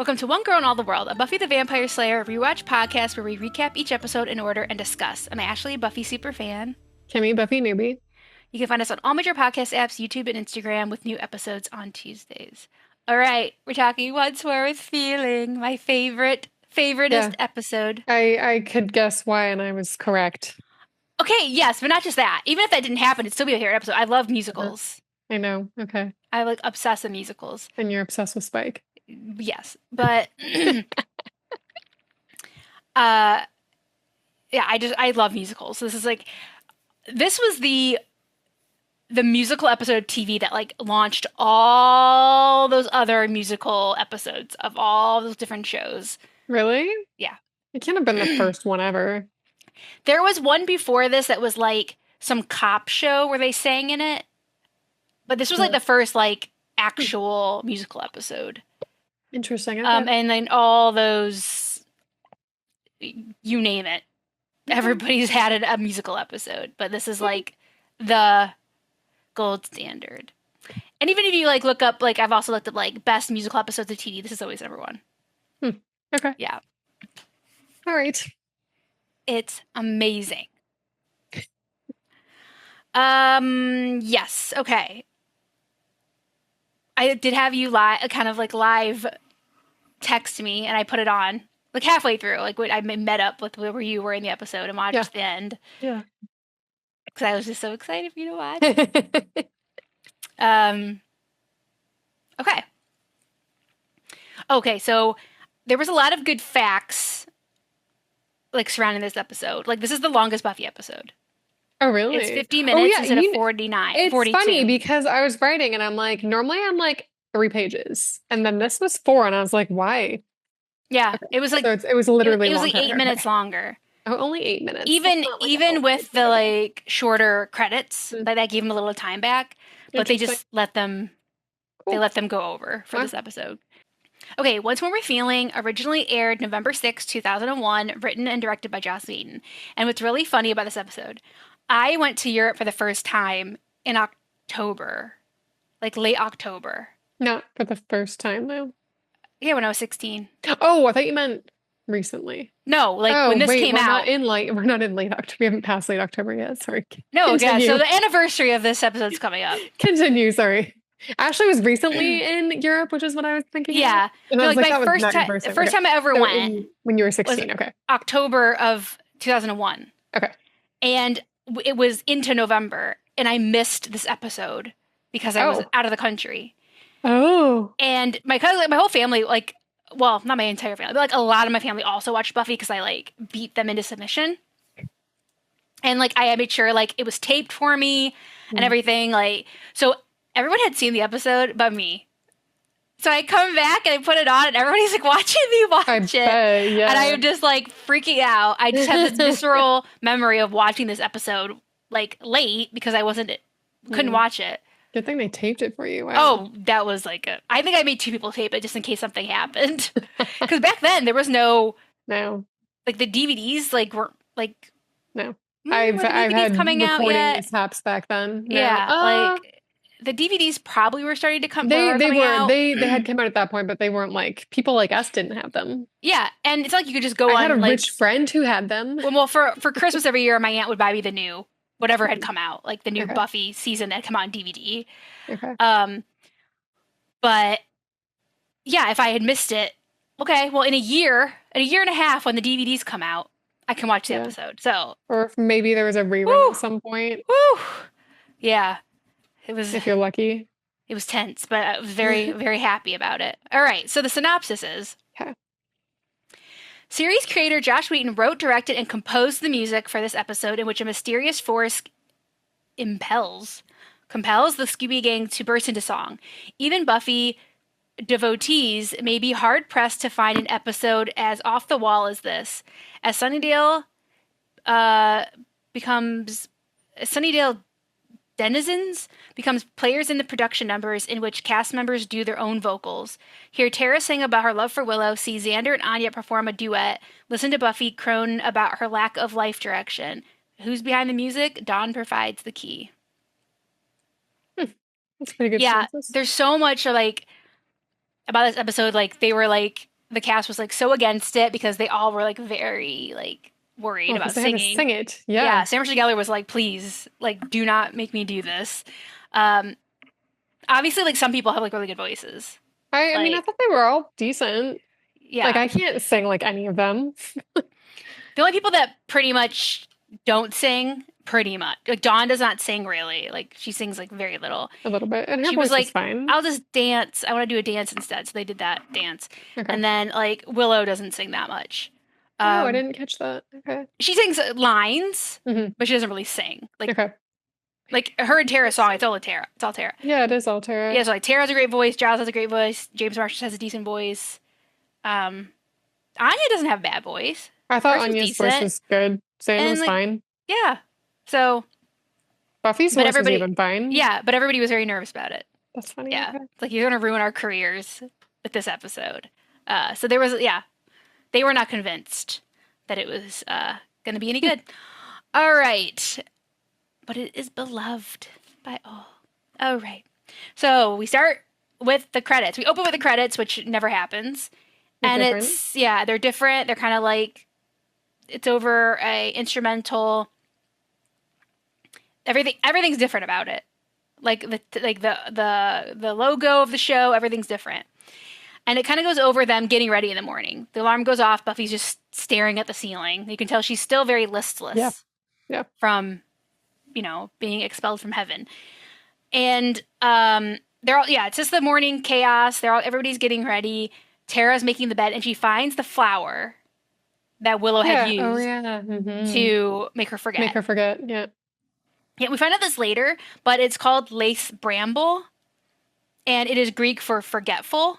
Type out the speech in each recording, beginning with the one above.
Welcome to One Girl in All the World, a Buffy the Vampire Slayer rewatch podcast where we recap each episode in order and discuss. I'm Ashley, Buffy superfan. Kimmy, Buffy, newbie. You can find us on all major podcast apps, YouTube, and Instagram with new episodes on Tuesdays. All right, we're talking Once More with Feeling, my favoriteest episode. I could guess why, and I was correct. Okay, yes, but not just that. Even if that didn't happen, it'd still be a favorite episode. I love musicals. I know. Okay. I like obsess with musicals. And you're obsessed with Spike. Yes, but yeah, I love musicals. So this was the musical episode of TV that like launched all those other musical episodes of all those different shows. Really? Yeah. It can't have been the first one ever. There was one before this that was like some cop show where they sang in it. But this was like the first like actual musical episode. Interesting. Okay. And then all those, you name it, everybody's had a musical episode. But this is like the gold standard. And even if you like look up, like I've also looked at like best musical episodes of TV, this is always number one. Okay. Yeah. All right. It's amazing. Yes. Okay. I did have you live text me, and I put it on like halfway through. Like when I met up with where you were in the episode and watched the end. Yeah. Because I was just so excited for you to watch. Okay. Okay, so there was a lot of good facts like surrounding this episode. Like this is the longest Buffy episode. Oh, really? It's 50 minutes instead of 49. It's 42. funny because I was writing and I'm like, normally I'm like 3 pages. And then this was 4 and I was like, why? Yeah, it was like so it was literally it was like 8 minutes longer. Oh, only 8 minutes. Even with the like shorter credits, that gave them a little time back, but they just let them go over for this episode. Okay, Once More We're Feeling originally aired November 6, 2001, written and directed by Joss Whedon. And what's really funny about this episode, I went to Europe for the first time in October, like late October. Not for the first time, though. Yeah, when I was 16. Oh, I thought you meant recently. No, when this came out. We're not in late October. We haven't passed late October yet. Sorry. No, Continue. yeah, so the anniversary of this episode's coming up. Continue, sorry. Ashley was recently in Europe, which is what I was thinking. Yeah. And no, my first time I ever went. When you were 16, okay. October of 2001. Okay. And it was into November, and I missed this episode because I was out of the country. Oh. And my cousin, my whole family, like, well, not my entire family, but like a lot of my family also watched Buffy because I like beat them into submission. And like I made sure like it was taped for me and everything. Like, so everyone had seen the episode but me. So I come back and I put it on and everybody's like watching me watch it. Yeah. And I'm just like freaking out. I just have this visceral memory of watching this episode like late because I couldn't watch it. Good thing they taped it for you. Wow. Oh, that was like I think I made 2 people tape it just in case something happened. Because back then there was no like the DVDs like weren't like no. I've had coming out yet. Mishaps back then. No. Yeah, like the DVDs probably were starting to come. They had come out at that point, but they weren't like people like us didn't have them. Yeah, and it's like you could just go on. I had a like, rich friend who had them. Well, for Christmas every year, my aunt would buy me the new whatever had come out, like the new Buffy season that had come out on DVD. Okay. But yeah, if I had missed it, okay, well, in a year and a half when the DVDs come out, I can watch the episode. So, or if maybe there was a rerun at some point. Woo! Yeah, it was. If you're lucky, it was tense, but I was very, very happy about it. All right, so the synopsis is. Okay. Series creator Joss Whedon wrote, directed, and composed the music for this episode in which a mysterious force compels the Scooby Gang to burst into song. Even Buffy devotees may be hard-pressed to find an episode as off-the-wall as this. As Sunnydale denizens becomes players in the production numbers in which cast members do their own vocals. Hear Tara sing about her love for Willow, see Xander and Anya perform a duet, listen to Buffy crone about her lack of life direction. Who's behind the music? Dawn provides the key. That's pretty good. Yeah, there's so much like about this episode. Like they were like the cast was like so against it because they all were like very like worried about they had to singing. sing it. Yeah, Yeah. Sarah Michelle Gellar was like, please, like, do not make me do this. Um, obviously, like some people have like really good voices. I mean, I Like, thought they were all decent. Like, yeah, I can't sing like any of them. the only people that pretty much don't sing, pretty much, like Dawn does not sing really. Like she sings like very little. A little bit. And her She was voice was like, fine. I'll just dance. I want to do a dance instead. So they did that dance. Okay. And then like Willow doesn't sing that much. Oh, I didn't catch that. Okay. She sings lines, Hmm. but she doesn't really sing. Okay. Like her and Tara's song, it's all Tara. It's all Tara. Yeah, it is all Tara. Yeah, so like Tara has a great voice, Giles has a great voice, James Marsh has a decent voice. Anya doesn't have a bad voice. I thought Hers was Anya's voice decent. was good. Sam And was like, fine. yeah. So Buffy's but voice was everybody even fine. yeah, but everybody was very nervous about it. That's funny. Yeah. Okay. It's like you're gonna ruin our careers with this episode. So there was yeah. They were not convinced that it was gonna be any good. All right. But it is beloved by all. All right. So we start with the credits. We open with the credits, which never happens. And different. it's yeah, they're different. They're kind of like it's over a instrumental. Everything's different about it. Like the logo of the show, everything's different. And it kind of goes over them getting ready in the morning. The alarm goes off. Buffy's just staring at the ceiling. You can tell she's still very listless. Yeah. Yeah. From, being expelled from heaven. And they're all it's just the morning chaos. Everybody's getting ready. Tara's making the bed, and she finds the flower that Willow had used to make her forget. Make her forget. Yeah. Yeah, we find out this later, but it's called lace bramble, and it is Greek for forgetful.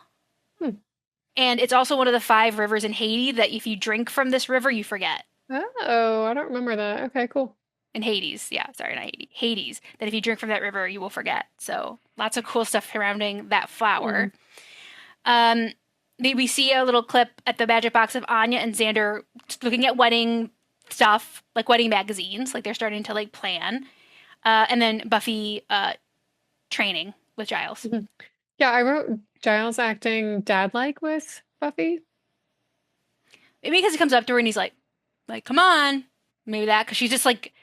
And it's also one of the 5 rivers in Haiti that if you drink from this river, you forget. Oh, I don't remember that. Okay, cool. In Hades, yeah, sorry, not Haiti. Hades, that if you drink from that river, you will forget. So lots of cool stuff surrounding that flower. We see a little clip at the magic box of Anya and Xander looking at wedding stuff, like wedding magazines, like they're starting to like plan. And then Buffy training with Giles. Yeah, I wrote Giles acting dad-like with Buffy. Maybe because he comes up to her and he's like, come on. Maybe that, because she's just like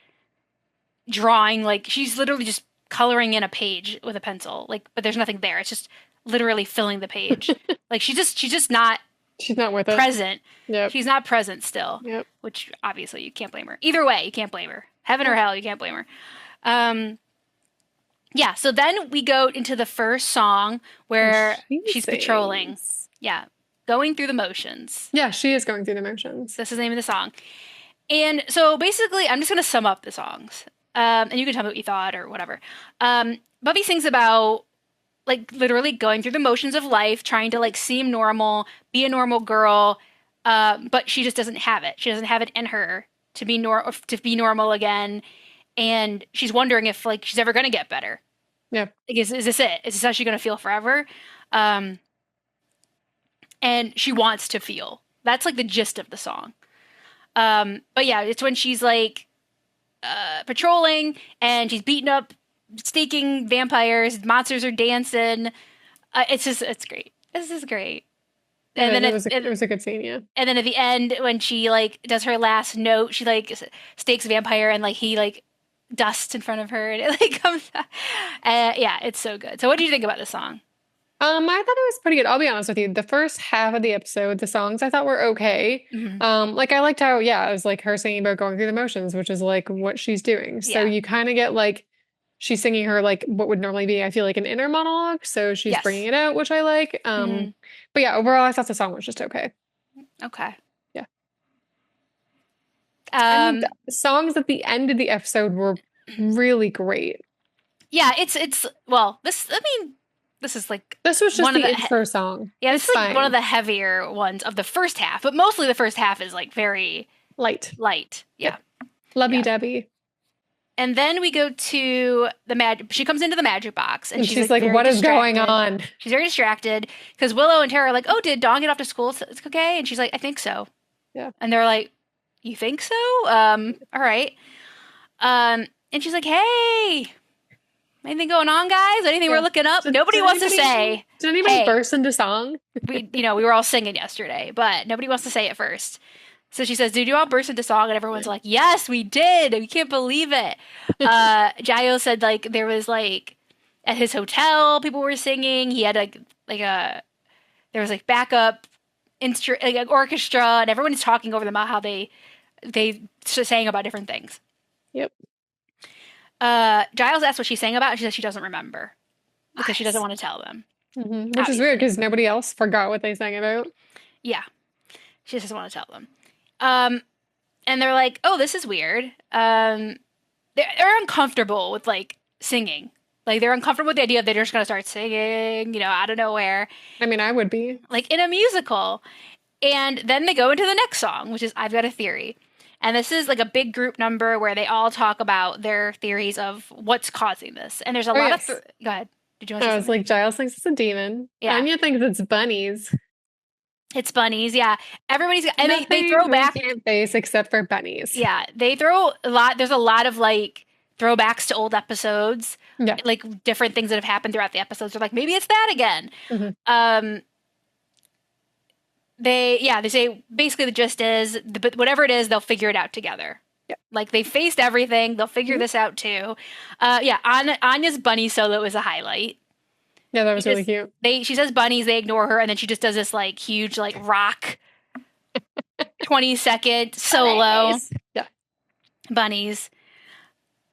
drawing, like she's literally just coloring in a page with a pencil, like, but there's nothing there. It's just literally filling the page. Like she's just not. She's not with present. Yep. She's not present still. Yep. Which obviously you can't blame her. Either way, you can't blame her. Heaven or hell, you can't blame her. Yeah. So then we go into the first song where she's patrolling. Yeah. Going through the motions. Yeah, she is going through the motions. That's the name of the song. And so basically, I'm just going to sum up the songs. And you can tell me what you thought or whatever. Buffy sings about, like, literally going through the motions of life, trying to, like, seem normal, be a normal girl, but she just doesn't have it. She doesn't have it in her to be normal again. And she's wondering if, like, she's ever going to get better. Yeah. Like, is this it? Is this how she's going to feel forever? And she wants to feel. That's, like, the gist of the song. But yeah, it's when she's like patrolling and she's beating up, staking vampires, monsters are dancing. It's great. This is great. And then it was a good scene, yeah. And then at the end, when she like does her last note, she like stakes a vampire and like he like dusts in front of her and it like comes out. Yeah, it's so good. So what do you think about this song? I thought it was pretty good. I'll be honest with you. The first half of the episode, the songs I thought were okay. Like I liked how, it was like her singing about going through the motions, which is like what she's doing. So you kind of get like, she's singing her like what would normally be, I feel like an inner monologue. So she's bringing it out, which I like. But yeah, overall, I thought the song was just okay. Okay. Yeah. And the songs at the end of the episode were really great. Yeah, well, this is like this was just one of the intro song. Yeah, this is like one of the heavier ones of the first half, but mostly the first half is like very light. Yeah. Lovey-dovey. And then we go to the magic. She comes into the magic box and she's like, "What is going on?" She's very distracted because Willow and Tara are like, "Oh, did Dawn get off to school? So it's okay." And she's like, "I think so." Yeah. And they're like, "You think so? All right." And she's like, "Hey, Anything going on, guys? Anything we're looking up? Nobody wants to say. Did anybody burst into song? we were all singing yesterday, but nobody wants to say it first. So she says, did you all burst into song? And everyone's like, yes, we did. We can't believe it. Giles said, like, there was, like, at his hotel, people were singing. He had, there was, like, backup like orchestra, and everyone is talking over them about how they sang about different things. Yep. Giles asked what she sang about, and she says she doesn't remember because she doesn't want to tell them. Mm-hmm. Which is weird because nobody else forgot what they sang about. Yeah. She just doesn't want to tell them. And they're like, oh, this is weird. They're uncomfortable with, like, singing. Like, they're uncomfortable with the idea that they're just going to start singing, you know, out of nowhere. I mean, I would be. Like, in a musical. And then they go into the next song, which is I've Got a Theory. And this is, like, a big group number where they all talk about their theories of what's causing this. And there's a lot of... Go ahead. Did you want to say something? I was like, Giles thinks it's a demon. Yeah. Anya thinks it's bunnies. It's bunnies, yeah. Everybody's... And they throw back... can't face except for bunnies. Yeah. They throw a lot... There's a lot of, like, throwbacks to old episodes. Yeah. Like, different things that have happened throughout the episodes. They're like, maybe it's that again. Mm-hmm. They say, basically the gist is, but whatever it is, they'll figure it out together. Yeah. Like, they faced everything. They'll figure this out, too. Anya's bunny solo is a highlight. Yeah, that was really cute. She says bunnies, they ignore her, and then she just does this, like, huge, like, rock 20-second solo. Bunnies. Yeah. Bunnies.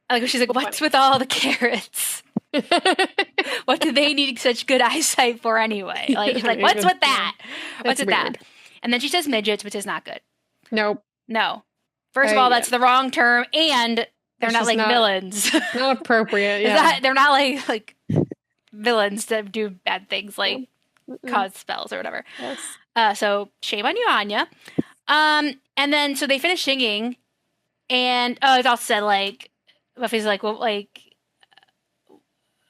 Like, she's like, what's with all the carrots? What do they need such good eyesight for anyway? Like, she's like, what's with that? What's with that? And then she says midgets, which is not good. Nope. No. First of all, that's the wrong term, and they're not like villains. Not appropriate, yeah. They're not like villains that do bad things, like cause spells or whatever. Yes. So shame on you, Anya. And then, so they finish singing, and it's also said, like, Buffy's like, well, like,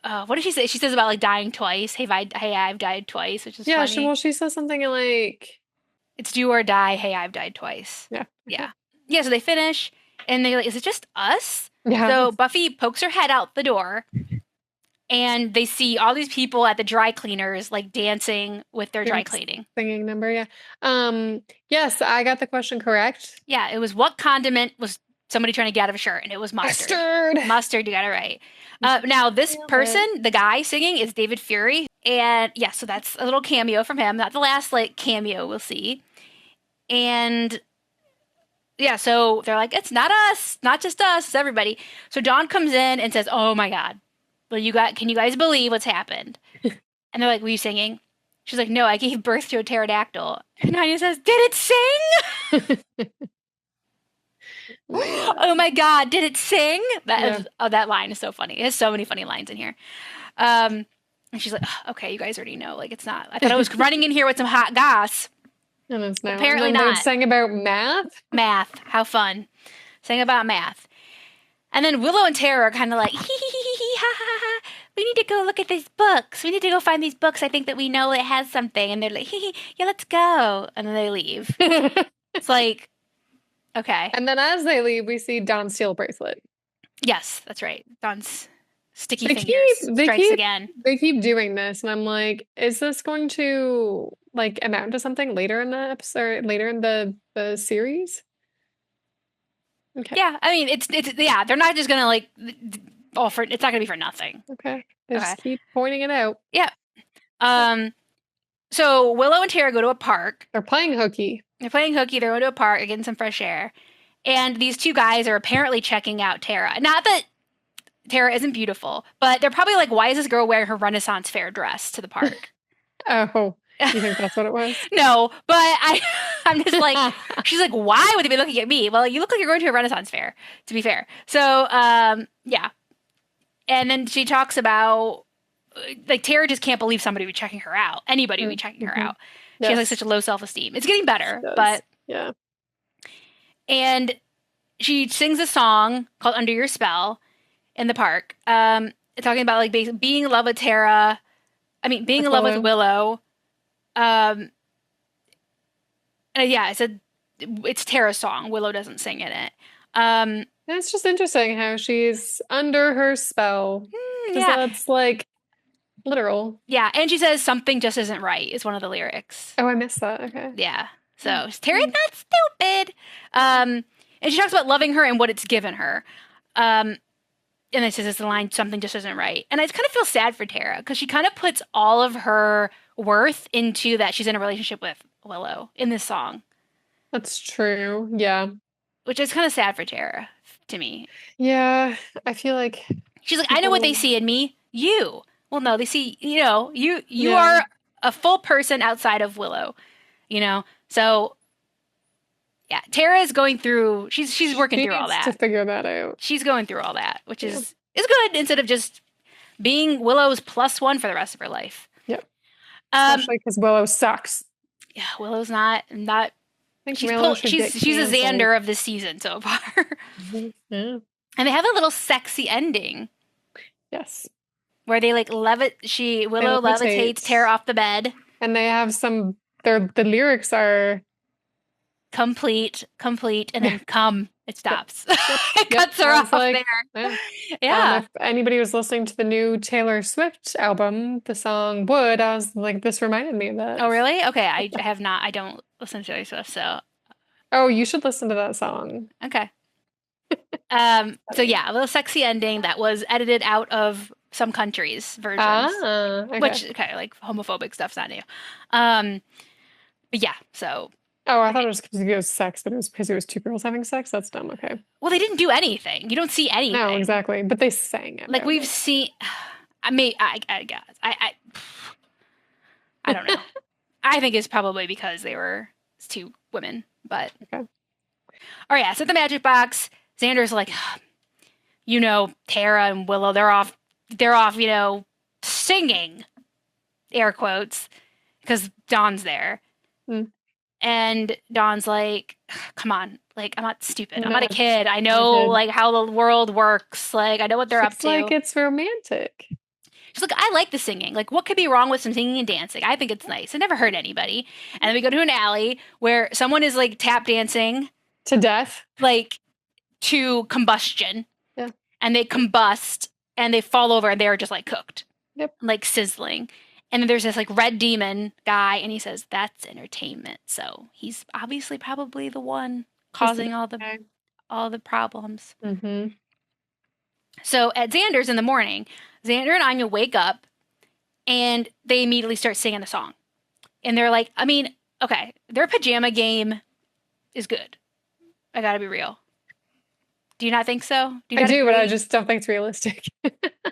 what did she say? She says about, like, dying twice. Hey, I've died twice, which is funny. She says something like, it's do or die. Hey, I've died twice. Yeah. Yeah, so they finish, and they're like, is it just us? Yeah. So Buffy pokes her head out the door, and they see all these people at the dry cleaners, like, dancing with their dry cleaning. Singing number, yeah. Yes, I got the question correct. Yeah, it was what condiment was somebody trying to get out of a shirt, and it was mustard. Mustard, you got it right. Now, this person, the guy singing, is David Fury, and yeah, so that's a little cameo from him. Not the last, like, cameo we'll see. And yeah, so they're like, it's not us, not just us, it's everybody. So Dawn comes in and says, oh my God, well, can you guys believe what's happened? And they're like, were you singing? She's like, no, I gave birth to a pterodactyl. And Anya says, did it sing? Oh my God, did it sing? That line is so funny. It has so many funny lines in here. And she's like, oh, okay, you guys already know, like, it's not. I thought I was running in here with some hot goss. And it's not. Apparently not. They sang about math? Math. How fun. Sang about math. And then Willow and Tara are kind of like, hee hee hee hee ha ha ha. We need to go look at these books. We need to go find these books. I think that we know it has something. And they're like, hee hee, yeah, let's go. And then they leave. It's like, okay. And then as they leave, we see Dawn's steel bracelet. Yes, that's right. Dawn's sticky fingers strikes again. They keep doing this, and I'm like, is this going to, like, amount to something later in the episode, later in the series? Okay. Yeah, I mean, it's they're not just gonna, like, offer. It's not gonna be for nothing. Okay. They just keep pointing it out. Yeah. So Willow and Tara go to a park. They're playing hooky. They're going to a park, getting some fresh air. And these two guys are apparently checking out Tara. Not that Tara isn't beautiful, but they're probably like, why is this girl wearing her Renaissance fair dress to the park? Oh, you think that's what it was? No, but I'm just like, she's like, why would they be looking at me? Well, you look like you're going to a Renaissance fair, to be fair. So, yeah. And then she talks about, like, Tara just can't believe somebody would be checking her out. Anybody would be checking her out. She has, like, such a low self-esteem. It's getting better, but... Yeah. And she sings a song called Under Your Spell in the park. Talking about, like, being in love with Tara. I mean, being in love with Willow. And yeah, it's Tara's song. Willow doesn't sing in it. It's just interesting how she's under her spell. Because Yeah. that's like literal. Yeah, and she says something just isn't right is one of the lyrics. Oh, I missed that. Okay. Yeah. So Tara's not stupid. And she talks about loving her and what it's given her. And then says it's the line, something just isn't right. And I kind of feel sad for Tara because she kind of puts all of her worth into that she's in a relationship with Willow in this song. That's true. Yeah. Which is kind of sad for Tara to me. Yeah. I feel like she's like, I know what they see in me. You. Well, no, they see, you are a full person outside of Willow, So yeah, Tara is going through, she's working through all that. To figure that out. She's going through all that, which is good instead of just being Willow's +1 for the rest of her life. Yep. Especially because Willow sucks. Yeah, Willow's not she's a Xander of this season so far. Yeah. And they have a little sexy ending. Yes. Where they Willow levitates Tara off the bed. And they have the lyrics are complete, and then come. It stops. It cuts her off there. Yeah. If anybody was listening to the new Taylor Swift album, the song Would, I was like, this reminded me of that. Oh, really? Okay, I have not. I don't listen to Taylor Swift, so. Oh, you should listen to that song. Okay. So yeah, a little sexy ending that was edited out of some countries' versions. Okay. Which, like homophobic stuff's not new. But yeah, so. Oh, I thought it was because it was sex, but it was because it was two girls having sex. That's dumb. Okay. Well, they didn't do anything. You don't see anything. No, exactly. But they sang it. Like we've seen. I guess. I don't know. I think it's probably because they were two women, but. Okay. All right, yeah. So at the magic box, Xander's like, Tara and Willow, they're off, singing, air quotes, because Dawn's there. Mm. And Dawn's like, come on, I'm not stupid. I'm not a kid. I know, how the world works. I know what they're up to. It's romantic. She's like, I like the singing. What could be wrong with some singing and dancing? I think it's nice. It never hurt anybody. And then we go to an alley where someone is, tap dancing. To death. To combustion. Yeah. And they combust, and they fall over, and they're just, cooked. Yep. Sizzling. And then there's this red demon guy, and he says, that's entertainment. So he's obviously probably the one causing all the problems. Mm-hmm. So at Xander's in the morning, Xander and Anya wake up, and they immediately start singing a song. And they're like, okay, their pajama game is good. I gotta be real. Do you not think so? I do, but I just don't think it's realistic.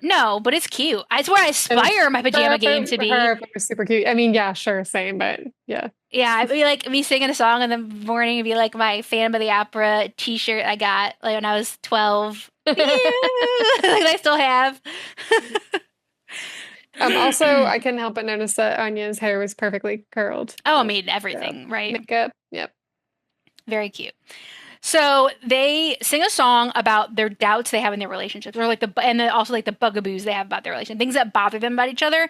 No, but it's cute. It's what I aspire my pajama game to be. It was super cute. Yeah, sure, same, but yeah. Yeah, I'd be me singing a song in the morning. It'd be my Phantom of the Opera t-shirt I got when I was 12. I still have. Also, I couldn't help but notice that Anya's hair was perfectly curled. Oh, everything, right? Makeup, yep. Very cute. So they sing a song about their doubts they have in their relationships, or and then also the bugaboos they have about their relationship, things that bother them about each other,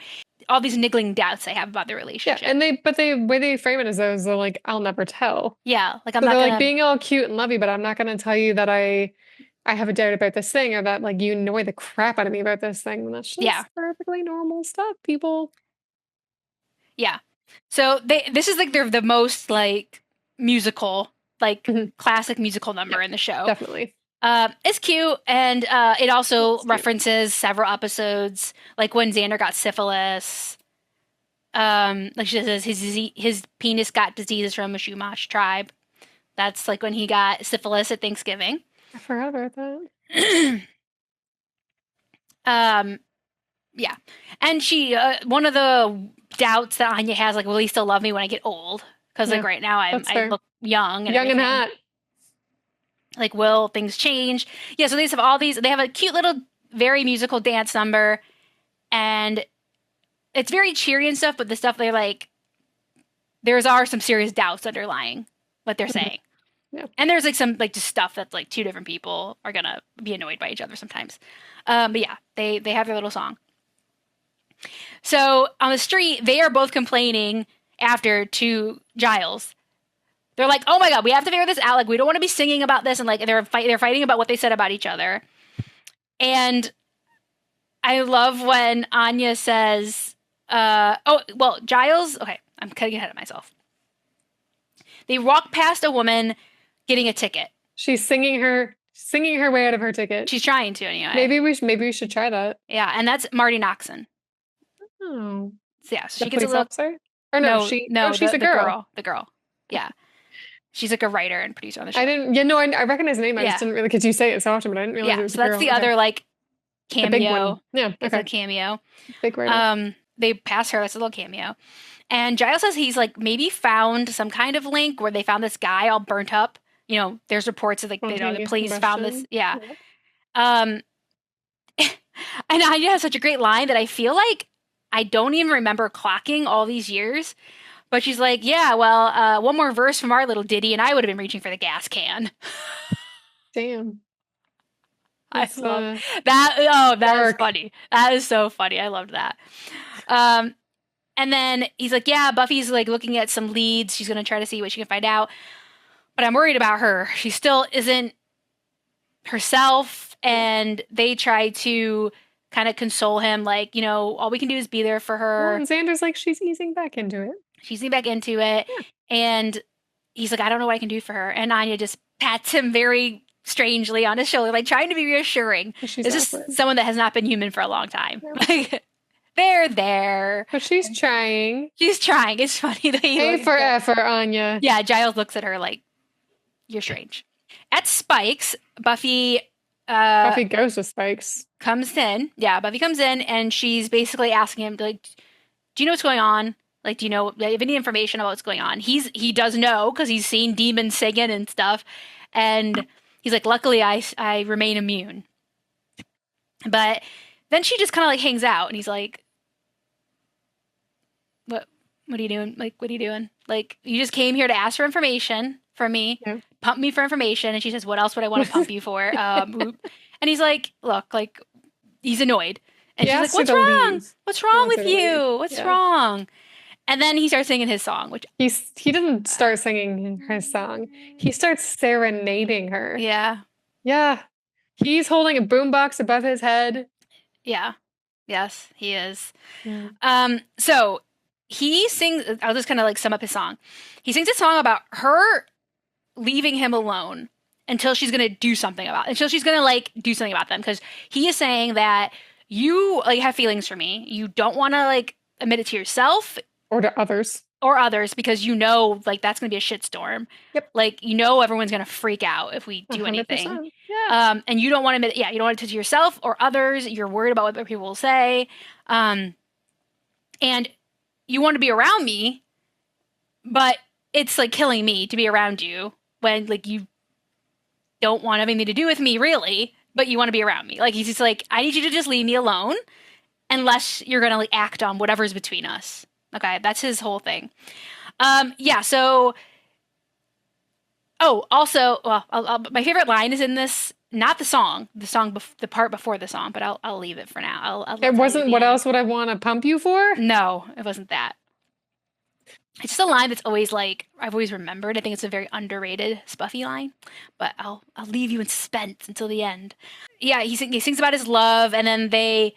all these niggling doubts they have about their relationship. Yeah, and the way they frame it is those are I'll never tell. Yeah, I'm not gonna being all cute and lovey, but I'm not gonna tell you that I have a doubt about this thing, or that you annoy the crap out of me about this thing. And that's just perfectly normal stuff, people. Yeah. So this is they're the most musical. Classic musical number in the show. Definitely. It's cute, and it also references several episodes, when Xander got syphilis. She says his penis got diseases from a Chumash tribe. That's when he got syphilis at Thanksgiving. I forgot about that. Yeah, and she one of the doubts that Anya has, will he still love me when I get old? Because right now I look young and hot. Will things change? Yeah, so they have all these. They have a cute little, very musical dance number, and it's very cheery and stuff. But the stuff they're are some serious doubts underlying what they're saying. Yeah. And there's some just stuff that's two different people are gonna be annoyed by each other sometimes. But yeah, they have their little song. So on the street, they are both complaining after to Giles They're like, oh my god, we have to figure this out. Like, we don't want to be singing about this, and like they're fighting about what they said about each other. And I love when Anya says, Giles. Okay, I'm cutting ahead of myself. They walk past a woman getting a ticket. She's singing her way out of her ticket. She's trying to anyway. Maybe we should try that. Yeah, and that's Marty Noxon. Oh, so yeah, so she gets a look. Officer? Or no, she's a girl. The girl. Yeah. She's like a writer and producer on the show. I recognize the name. I just didn't really, because you say it so often, but I didn't realize it was a girl. So that's the other like cameo. The big one. Yeah, okay. It's a cameo. Big writer. They pass her. That's a little cameo. And Giles says he's like maybe found some kind of link where they found this guy all burnt up. You know, there's reports of like the police found this. Yeah. And Anya has such a great line that I feel like I don't even remember clocking all these years. But she's like, yeah, well, one more verse from our little ditty, and I would have been reaching for the gas can. Damn. I love that. Oh, that is funny. That is so funny. I loved that. And then he's like, yeah, Buffy's like looking at some leads. She's going to try to see what she can find out. But I'm worried about her. She still isn't herself. And they try to kind of console him. Like, you know, all we can do is be there for her. Well, and Xander's like, she's easing back into it. Yeah. And he's like, I don't know what I can do for her. And Anya just pats him very strangely on his shoulder, like trying to be reassuring. This is someone that has not been human for a long time. Yeah. Like, they're there. But she's trying. She's trying. It's funny that he A for effort, Anya. Yeah, Giles looks at her like, you're strange. At Spike's, Buffy goes to Spike's. Comes in. Yeah, Buffy comes in and she's basically asking him, like, do you know what's going on? Like, do you know, have any information about what's going on? He does know because he's seen demons singing and stuff. And he's like, luckily I remain immune. But then she just kind of like hangs out and he's like, what are you doing? Like, what are you doing? Like, you just came here to ask for information from me, pump me for information. And she says, what else would I want to pump you for? And he's like, look, like, he's annoyed. And she's like, what's wrong? What's wrong with you? What's wrong? And then he starts singing his song, which he doesn't start singing his song. He starts serenading her. Yeah. Yeah. He's holding a boombox above his head. Yeah. Yes, he is. Yeah. So he sings, I'll just kind of like sum up his song. He sings a song about her leaving him alone until she's going to do something about it. Until she's going to like do something about them. Because he is saying that you like have feelings for me. You don't want to like admit it to yourself. Or to others. Because you know, like, that's going to be a shitstorm. Yep. Like, you know everyone's going to freak out if we do anything. Yeah. And you don't want to admit, you don't want it to yourself or others. You're worried about what other people will say. And you want to be around me, but it's, like, killing me to be around you when, like, you don't want anything to do with me, really, but you want to be around me. Like, he's just like, I need you to just leave me alone unless you're going to, like, act on whatever's between us. Okay, that's his whole thing. So... Oh, also, my favorite line is in this, not the song, the part before the song, but I'll leave it for now. It wasn't, what else would I want to pump you for? No, it wasn't that. It's just a line that's always like, I've always remembered. I think it's a very underrated Buffy line, but I'll leave you in suspense until the end. Yeah, he sings about his love, and then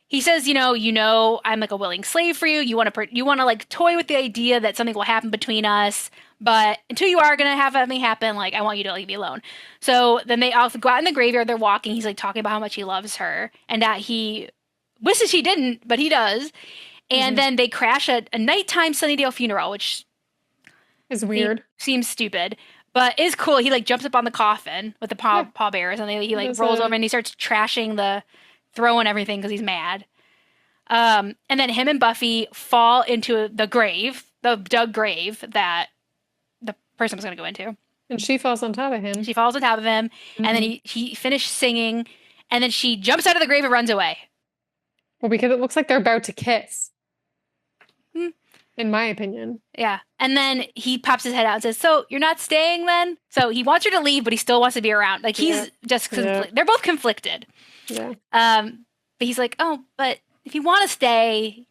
he says, you know, I'm like a willing slave for you. You want to like toy with the idea that something will happen between us, but until you are going to have something happen, like, I want you to leave me alone. So then they all go out in the graveyard. They're walking. He's like talking about how much he loves her and that he wishes he didn't, but he does. And then they crash a nighttime Sunnydale funeral, which is weird. Seems stupid, but is cool. He like jumps up on the coffin with the pallbearers, and he like rolls over and he starts trashing throwing everything because he's mad. And then him and Buffy fall into the dug grave that the person was going to go into. And she falls on top of him. And then he finished singing, and then she jumps out of the grave and runs away. Well, because it looks like they're about to kiss. In my opinion. Yeah. And then he pops his head out and says, so you're not staying then? So he wants her to leave, but he still wants to be around. Like, he's just, they're both conflicted. Yeah. But he's like, oh, but if you want to stay,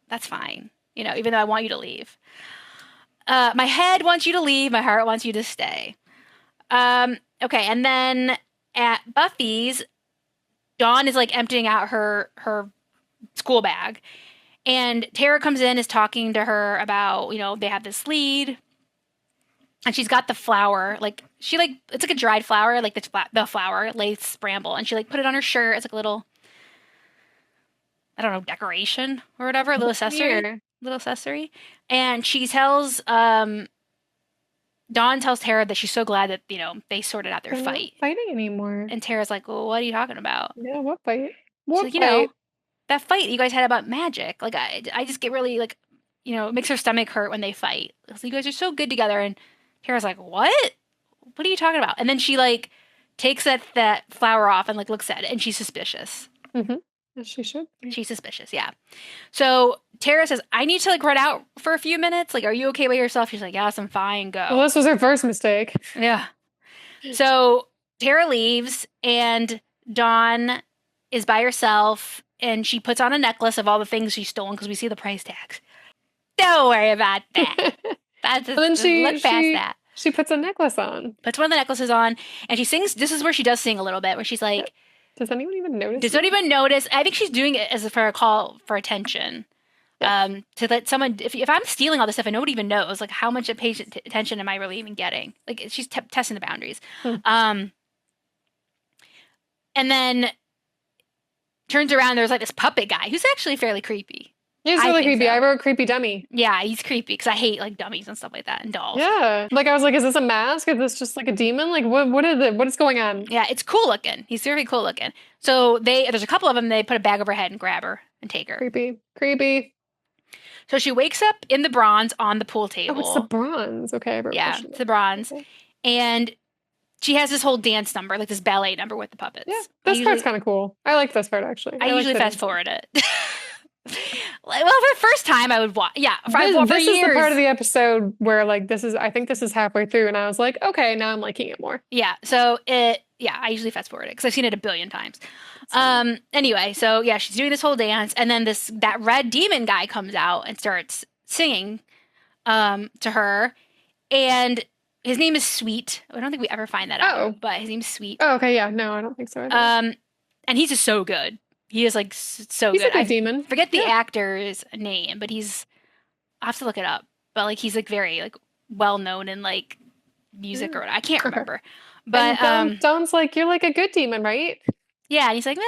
that's fine. Even though I want you to leave. My head wants you to leave. My heart wants you to stay. Okay, and then at Buffy's, Dawn is like emptying out her school bag, and Tara comes in, is talking to her about, they have this lead, and she's got the flower, it's like a dried flower, like the flower lace bramble, and she like put it on her shirt as like a little, I don't know, decoration or whatever, a little accessory. And she tells Dawn tells Tara that she's so glad that, they sorted out their fight. Not fighting anymore. And Tara's like, well, what are you talking about? Yeah, what fight? What fight? That fight you guys had about magic. Like, I just get really, like, it makes her stomach hurt when they fight. So you guys are so good together. And Tara's like, what? What are you talking about? And then she, like, takes that flower off and, like, looks at it. And she's suspicious. Mm-hmm. As she should. She's suspicious, yeah. So Tara says, I need to, like, run out for a few minutes. Like, are you okay by yourself? She's like, yes, I'm fine. Go. Well, this was her first mistake. Yeah. So Tara leaves, and Dawn is by herself, and she puts on a necklace of all the things she's stolen because we see the price tags. Don't worry about that. That's just, look past that. She puts a necklace on. Puts one of the necklaces on, and she sings. This is where she does sing a little bit, where she's like, does anyone even notice? Does anyone even notice? I think she's doing it as for a call for attention. Yeah. To let someone, if I'm stealing all this stuff and nobody even knows, like, how much attention am I really even getting? Like, she's testing the boundaries. And then turns around, there's like this puppet guy who's actually fairly creepy. He's really creepy. So. I wrote creepy dummy. Yeah, he's creepy because I hate like dummies and stuff like that and dolls. Yeah, like I was like, is this a mask? Is this just like a demon? Like what is it? What is going on? Yeah, it's cool looking. He's very cool looking. So there's a couple of them. They put a bag over her head and grab her and take her. Creepy. So she wakes up in the bronze on the pool table. Oh, it's the bronze. Okay, it's the bronze, okay. And she has this whole dance number, like this ballet number with the puppets. Yeah, this part's kind of cool. I like this part actually. I usually fast forward it. Well, for the first time, I would watch. Yeah, this is the part of the episode where like I think this is halfway through, and I was like, okay, now I'm liking it more. Yeah, so I usually fast forward it because I've seen it a billion times. Anyway, so yeah, she's doing this whole dance, and then that red demon guy comes out and starts singing to her, and his name is Sweet. I don't think we ever find that out, but his name's Sweet. Oh, okay, yeah, no, I don't think so. And he's just so good. He is like so good. He's a good demon. Forget the actor's name, but I have to look it up. But like he's like very like well known in like music or whatever. I can't remember. But Dawn's like, you're like a good demon, right? Yeah, and he's like,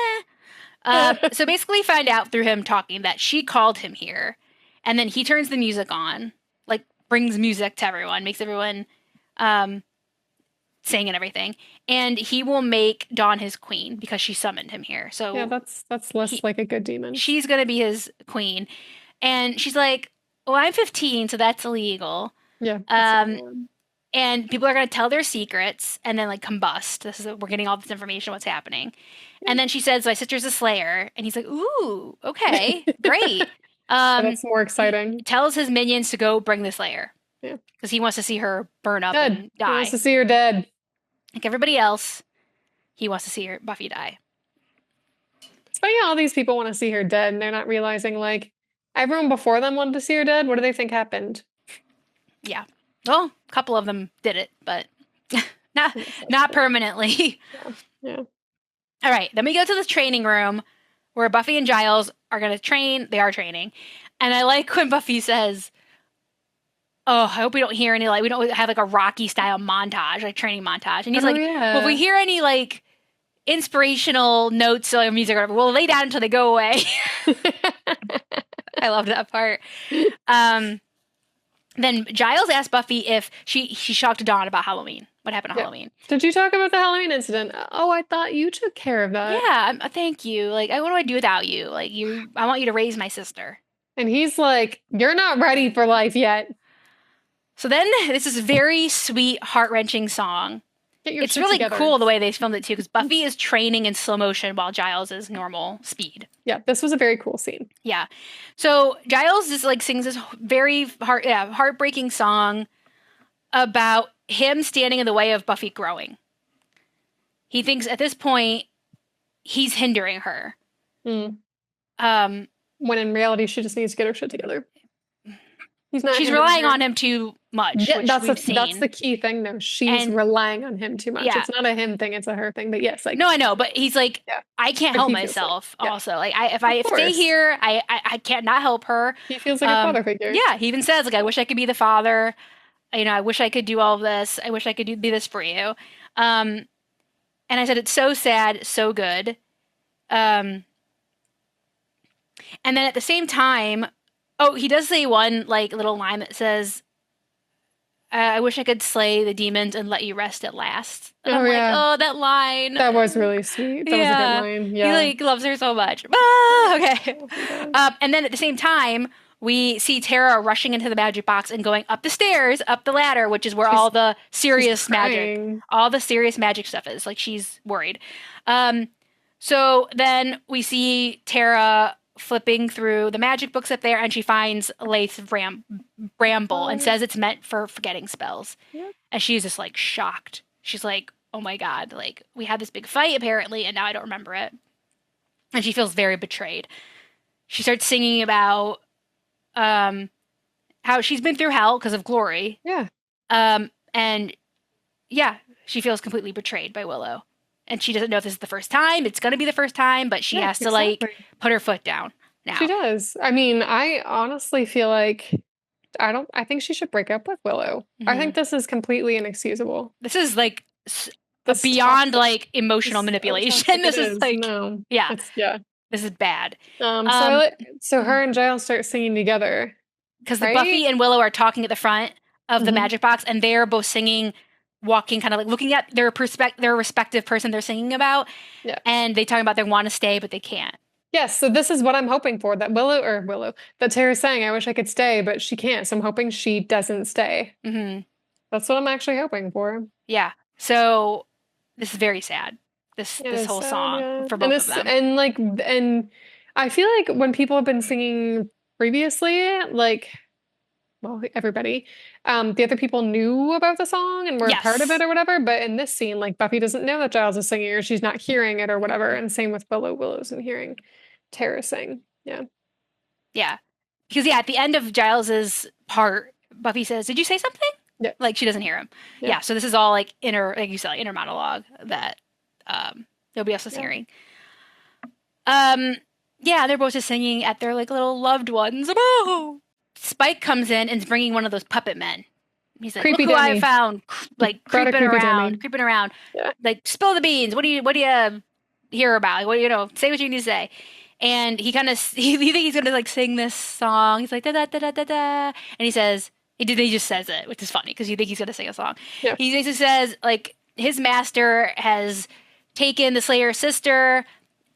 meh. So basically find out through him talking that she called him here, and then he turns the music on, like brings music to everyone, makes everyone sing and everything, and he will make Dawn his queen because she summoned him here. So yeah, that's less like a good demon. She's gonna be his queen, and she's like, "Well, I'm 15, so that's illegal." Yeah. And people are gonna tell their secrets and then like combust. We're getting all this information. What's happening? Yeah. And then she says, "My sister's a slayer," and he's like, "Ooh, okay, great." That's more exciting. He tells his minions to go bring the slayer. Yeah, because he wants to see her burn up and die. He wants to see her dead. Like everybody else, he wants to see Buffy die. It's funny how all these people want to see her dead, and they're not realizing, like, everyone before them wanted to see her dead. What do they think happened? Yeah. Well, a couple of them did it, but not permanently. Yeah. All right. Then we go to this training room where Buffy and Giles are going to train. They are training. And I like when Buffy says, "Oh, I hope we don't hear any, like, we don't have like a Rocky style montage, like training montage." And he's like, "Well, if we hear any like inspirational notes or music or whatever, we'll lay down until they go away." I love that part. Then Giles asked Buffy if she shocked Dawn about Halloween. What happened on Halloween? Did you talk about the Halloween incident? Oh, I thought you took care of that. Yeah, thank you. Like, what do I do without you? Like, I want you to raise my sister. And he's like, "You're not ready for life yet." So then this is a very sweet, heart-wrenching song. It's really cool the way they filmed it too, because Buffy is training in slow motion while Giles is normal speed. Yeah, this was a very cool scene. Yeah. So Giles just like sings this very heartbreaking song about him standing in the way of Buffy growing. He thinks at this point he's hindering her. When in reality she just needs to get her shit together. She's relying on him to much, Yeah, which we've seen. That's the key thing, though. She's relying on him too much. Yeah. It's not a him thing, it's a her thing. But yes, like no, I know, but he's like, I can't help myself. Also, like, if I stay here, I can't not help her. He feels like a father figure. Yeah, he even says, like, I wish I could be the father. You know, I wish I could do all of this. I wish I could be this for you. And I said, it's so sad, so good. And then at the same time, he does say one like little line that says, I wish I could slay the demons and let you rest at last. And I'm like, oh, that line. That was really sweet. That was a good line. Yeah. He like loves her so much. Okay. And then at the same time, we see Tara rushing into the magic box and going up the stairs, up the ladder, which is where all the serious magic stuff is. Like, she's worried. So then we see Tara flipping through the magic books up there, and she finds Laith's bramble and says it's meant for forgetting spells. Yep. And she's just like shocked. She's like, oh my God, like, we had this big fight apparently, and now I don't remember it. And she feels very betrayed. She starts singing about how she's been through hell because of Glory. Yeah. And yeah, she feels completely betrayed by Willow. And she doesn't know if this is the first time. It's going to be the first time, but she has to, like, put her foot down now. She does. I mean, I honestly feel like I think she should break up with Willow. Mm-hmm. I think this is completely inexcusable. This is, like, beyond, like, emotional manipulation. This is, like, this is bad. So her and Giles start singing together. Because Buffy and Willow are talking at the front of the magic box, and they're both singing, walking, kind of like looking at their respective person they're singing about, and they talk about they want to stay but they can't. Yes, so this is what I'm hoping for, that that Tara's saying, I wish I could stay, but she can't, so I'm hoping she doesn't stay. Mm-hmm. That's what I'm actually hoping for. Yeah, so this is very sad, this whole song for both of them. And I feel like when people have been singing previously, like, well, everybody, the other people knew about the song and were part of it or whatever, but in this scene, like, Buffy doesn't know that Giles is singing, or she's not hearing it or whatever, and same with Willow. Willow isn't hearing Tara sing. Yeah, because at the end of Giles's part, Buffy says, did you say something? Yeah, like, she doesn't hear him. Yeah, so this is all like inner, like you said, like, inner monologue that nobody else is hearing. Yeah, they're both just singing at their, like, little loved ones. Oh! Spike comes in and is bringing one of those puppet men. He's like, creepy, look who I found, like, creeping around. Yeah. Like, spill the beans. What do you hear about? Like, say what you need to say. And he kind of, you think he's going to, like, sing this song. He's like, da da da da da da. And he just says it, which is funny because you think he's going to sing a song. Yeah. He basically says, like, his master has taken the Slayer's sister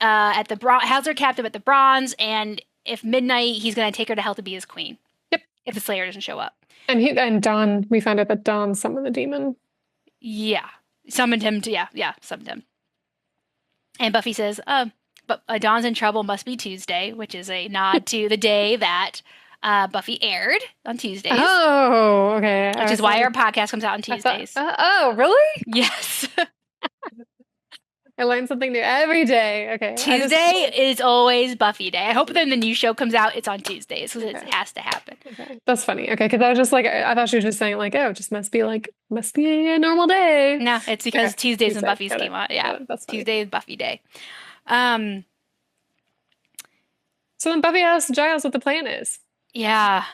has her captive at the Bronze, and if midnight, he's going to take her to hell to be his queen. Yep. If the Slayer doesn't show up. And Dawn, we found out that Dawn summoned the demon. Yeah. Summoned him. And Buffy says, but Dawn's in trouble, must be Tuesday, which is a nod to the day that Buffy aired on Tuesdays. Oh, okay. Which is why our podcast comes out on Tuesdays. Oh, really? Yes. I learn something new every day. Okay. Tuesday is always Buffy Day. I hope that when the new show comes out, it's on Tuesdays because it has to happen. Okay. That's funny. Okay, because I was just like, I thought she was just saying, like, oh, it just must be a normal day. No, it's because Tuesdays and Buffy's came out. Yeah, that's Tuesday is Buffy Day. So then Buffy asks Giles what the plan is. Yeah.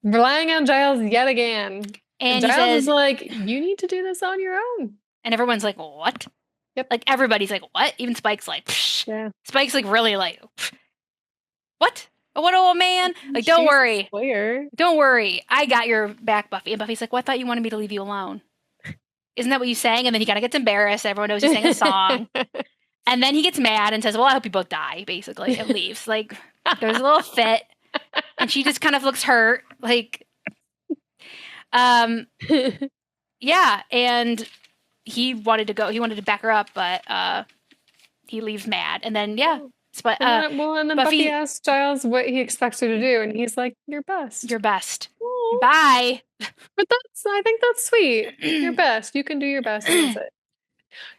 Relying on Giles yet again. And Giles is like, you need to do this on your own. And everyone's like, what? Yep. Like, everybody's like, what? Even Spike's like, psh. Yeah. Spike's like, really, like, psh. What? What old man? Like, don't worry. Don't worry. I got your back, Buffy. And Buffy's like, well, I thought you wanted me to leave you alone. Isn't that what you sang? And then he kind of gets embarrassed. Everyone knows he sang a song. And then he gets mad and says, well, I hope you both die, basically, and leaves. Like, there's a little fit. And she just kind of looks hurt. Like, yeah. And he wanted to go. He wanted to back her up, but he leaves mad. And then, yeah. And then Buffy asks Giles what he expects her to do. And he's like, your best. Your best. Aww. Bye. But I think that's sweet. Your best. You can do your best. That's it.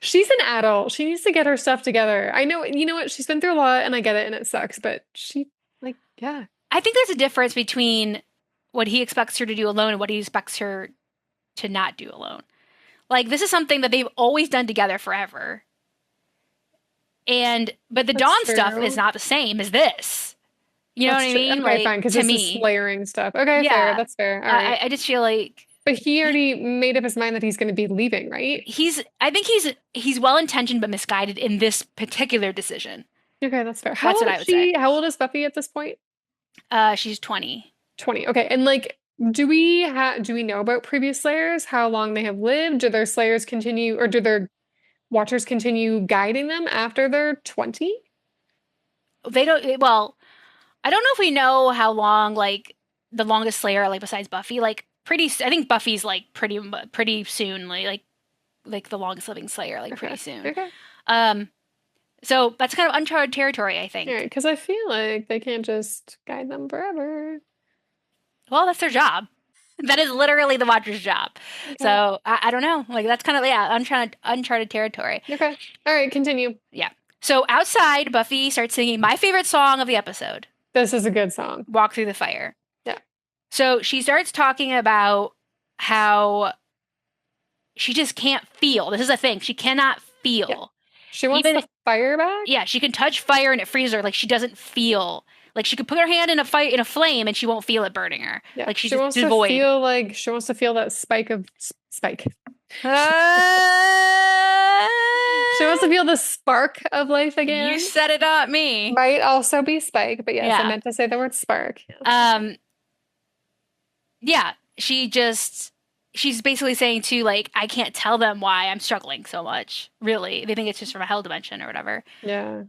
She's an adult. She needs to get her stuff together. I know, you know what? She's been through a lot and I get it and it sucks, but she, like, yeah. I think there's a difference between what he expects her to do alone and what he expects her to not do alone. Like, this is something that they've always done together forever. But the Dawn stuff is not the same as this. You know what I mean? Okay, fine, because this is layering stuff. Okay, fair. That's fair. All right. I just feel like. But he already made up his mind that he's going to be leaving, right? I think he's well-intentioned but misguided in this particular decision. Okay, that's fair. That's what I would say. How old is Buffy at this point? She's 20. 20. Okay, and like, do we know about previous Slayers? How long they have lived? Do their Slayers continue, or do their Watchers continue guiding them after they're 20? They don't. Well, I don't know if we know how long, like, the longest Slayer, like, besides Buffy. Like, I think Buffy's, like, pretty soon, like the longest living Slayer, like, pretty soon. Okay. So that's kind of uncharted territory, I think. Yeah, because I feel like they can't just guide them forever. Well, that's their job. That is literally the Watcher's job. Okay. So I don't know. Like, that's kind of uncharted territory. Okay. All right, continue. Yeah. So outside, Buffy starts singing my favorite song of the episode. This is a good song. Walk Through the Fire. Yeah. So she starts talking about how she just can't feel. This is a thing. She cannot feel. Yeah. She wants the fire back? Yeah, she can touch fire and it freezes her. Like, she doesn't feel. Like, she could put her hand in a flame and she won't feel it burning her. Yeah. Like, she wants to feel like she wants to feel that spike. She wants to feel the spark of life again. You said it, not me. Might also be spike, but yes, I meant to say the word spark. Yeah, she's basically saying too, like, I can't tell them why I'm struggling so much. Really, they think it's just from a hell dimension or whatever. Yeah.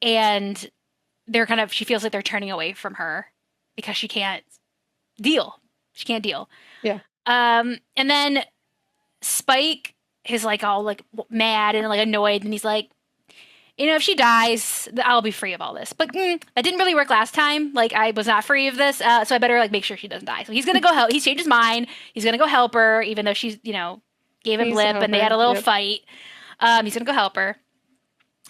And she feels like they're turning away from her because she can't deal. She can't deal. Yeah. And then Spike is like all like mad and like annoyed, and he's like, if she dies, I'll be free of all this. But that didn't really work last time. Like, I was not free of this, so I better like make sure she doesn't die. So he's gonna go help. He's changed his mind. He's gonna go help her, even though she's gave him lip and they had a little fight. He's gonna go help her.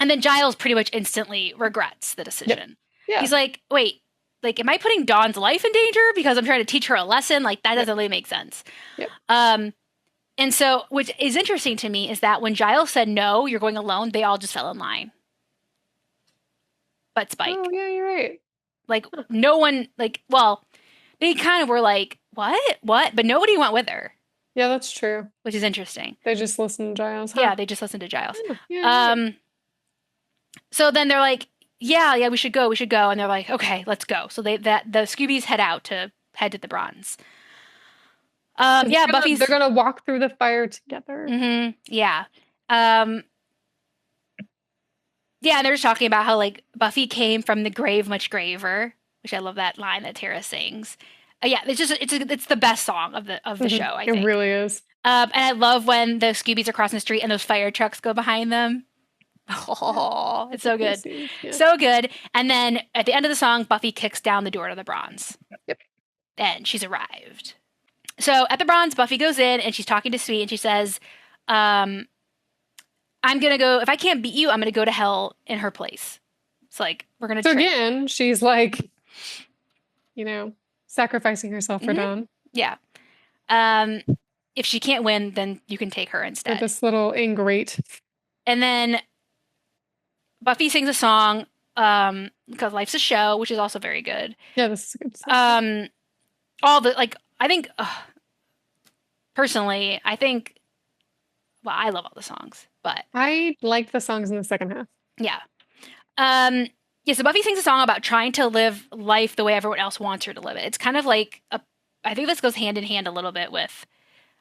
And then Giles pretty much instantly regrets the decision. Yeah. He's like, wait, like, am I putting Dawn's life in danger because I'm trying to teach her a lesson? Like, that doesn't really make sense. Yep. And so, which is interesting to me is that when Giles said, no, you're going alone, they all just fell in line. But Spike. Oh, yeah, you're right. Like, no one, like, well, they kind of were like, what? But nobody went with her. Yeah, that's true. Which is interesting. They just listened to Giles, huh? Yeah, they just listened to Giles. Yeah. So then they're like, yeah, we should go. And they're like, okay, let's go. So the Scoobies head to the Bronze. Buffy's... They're gonna walk through the fire together. Mm-hmm. Yeah. Yeah, and they're just talking about how, like, Buffy came from the grave much graver, which I love that line that Tara sings. Yeah, it's the best song of the show, I think. It really is. And I love when the Scoobies are crossing the street and those fire trucks go behind them. Oh, it's so good. Yeah. So good. And then at the end of the song, Buffy kicks down the door to the Bronze. Yep. And she's arrived. So at the Bronze, Buffy goes in and she's talking to Sweet and she says, I'm going to go, if I can't beat you, I'm going to go to hell in her place. It's like, we're going to again, she's like, sacrificing herself for Dawn. Yeah. If she can't win, then you can take her instead. With this little ingrate. And then Buffy sings a song, because Life's a Show, which is also very good. Yeah, this is a good song. I think, personally, I love all the songs, but I like the songs in the second half. Yeah. So Buffy sings a song about trying to live life the way everyone else wants her to live it. It's kind of like I think this goes hand in hand a little bit with